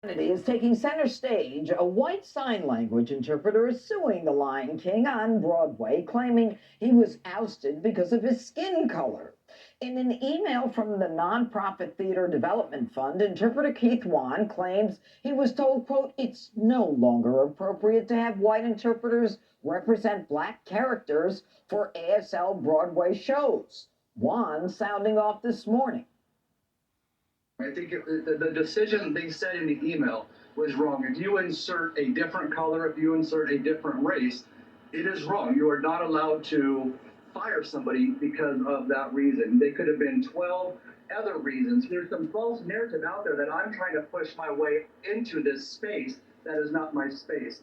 Is taking center stage. A white sign language interpreter is suing the Lion King on Broadway, claiming he was ousted because of his skin color. In an email from the nonprofit Theater Development Fund, interpreter Keith Wan claims he was told, quote, it's no longer appropriate to have white interpreters represent black characters for ASL Broadway shows. Wan sounding off this morning. I think the decision they said in the email was wrong. If you insert a different color, if you insert a different race, it is wrong. You are not allowed to fire somebody because of that reason. They could have been 12 other reasons. There's some false narrative out there that I'm trying to push my way into this space that is not my space.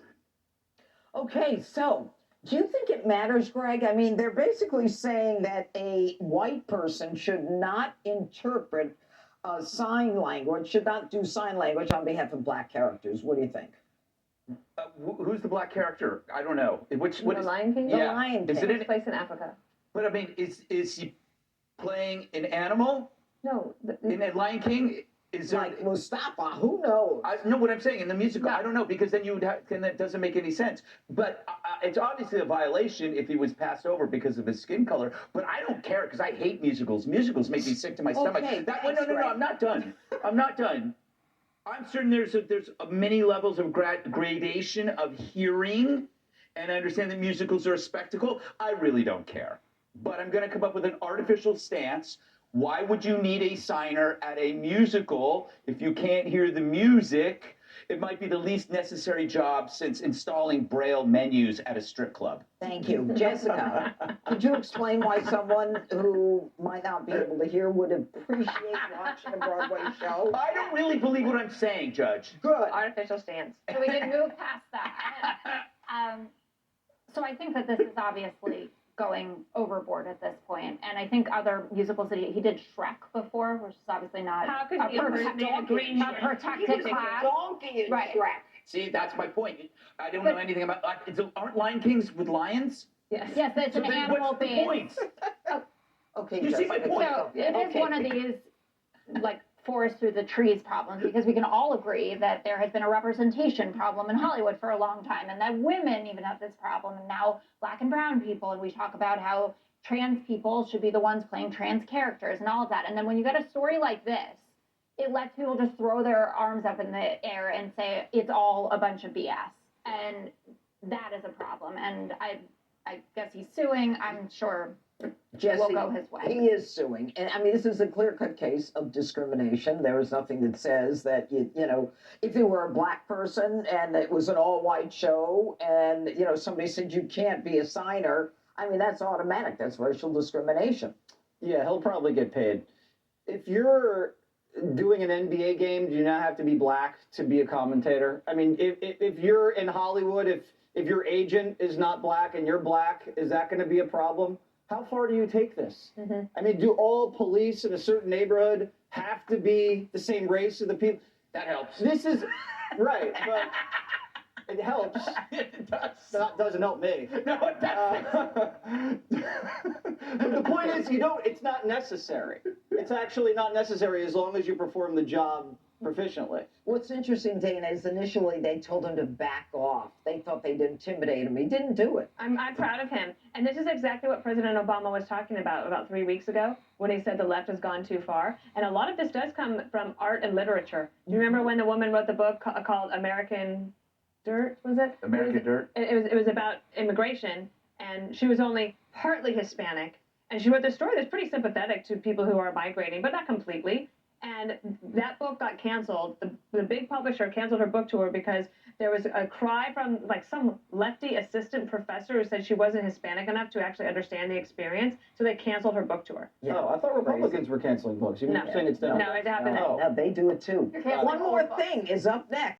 Okay, so do you think it matters, Greg? I mean, they're basically saying that a white person should not interpret sign language, should not do sign language on behalf of black characters. What do you think? Who's the black character? I don't know. What the Lion King? The Lion King. Is it Takes place in Africa. But I mean, is he playing an animal? No. In a Lion King? Is there, like Mustafa? Who knows? I know what I'm saying in the musical. I don't know, because then then that doesn't make any sense. But it's obviously a violation if he was passed over because of his skin color. But I don't care, because I hate musicals. Musicals make me sick to my stomach. Okay, No, I'm not done. I'm not done. I'm certain there's many levels of gradation of hearing, and I understand that musicals are a spectacle. I really don't care. But I'm going to come up with an artificial stance. Why would you need a signer at a musical if you can't hear the music? It might be the least necessary job since installing Braille menus at a strip club. Thank you. Jessica, could you explain why someone who might not be able to hear would appreciate watching a Broadway show? I don't really believe what I'm saying, Judge. Good. Artificial stance. So we can move past that. So I think that this is obviously going overboard at this point. And I think other musicals that he did Shrek before, which is obviously not How could he impersonate a green a protected class. Donkey in Right. Shrek. See, that's my point. I don't know anything about. Aren't Lion Kings with lions? Yes. Yes, it's So an then animal what's the based. point? Okay, You see my Jessica, point? So it is one of these like forest through the trees problems, because we can all agree that there has been a representation problem in Hollywood for a long time, and that women even have this problem, and now black and brown people, and we talk about how trans people should be the ones playing trans characters and all of that. And then when you get a story like this, it lets people just throw their arms up in the air and say it's all a bunch of BS. And that is a problem. And I guess he's suing. I'm sure Jesse, will go his way. He is suing. And I mean, this is a clear-cut case of discrimination. There is nothing that says that, you know, if you were a black person and it was an all-white show and, you know, somebody said you can't be a signer, I mean, that's automatic. That's racial discrimination. Yeah, he'll probably get paid. If you're doing an NBA game, do you not have to be black to be a commentator? I mean, if you're in Hollywood, if your agent is not black and you're black, is that going to be a problem? How far do you take this? Mm-hmm. I mean, do all police in a certain neighborhood have to be the same race of the people? That helps. This is right, but it helps. It does. That doesn't help me. No, it doesn't. But the point is, it's not necessary. It's actually not necessary as long as you perform the job proficiently. What's interesting, Dana, is initially they told him to back off. They thought they'd intimidate him. He didn't do it. I'm proud of him. And this is exactly what President Obama was talking about 3 weeks ago, when he said the left has gone too far. And a lot of this does come from art and literature. Do you remember when the woman wrote the book called American Dirt, was it? American Dirt? It was about immigration, and she was only partly Hispanic. And she wrote this story that's pretty sympathetic to people who are migrating, but not completely. And that book got canceled. The big publisher canceled her book tour because there was a cry from like some lefty assistant professor who said she wasn't Hispanic enough to actually understand the experience. So they canceled her book tour. Yeah. Oh, I thought Republicans were canceling books. You were saying it's done. No, it happened. No, they do it too. You're canceling One more all books. thing is up next.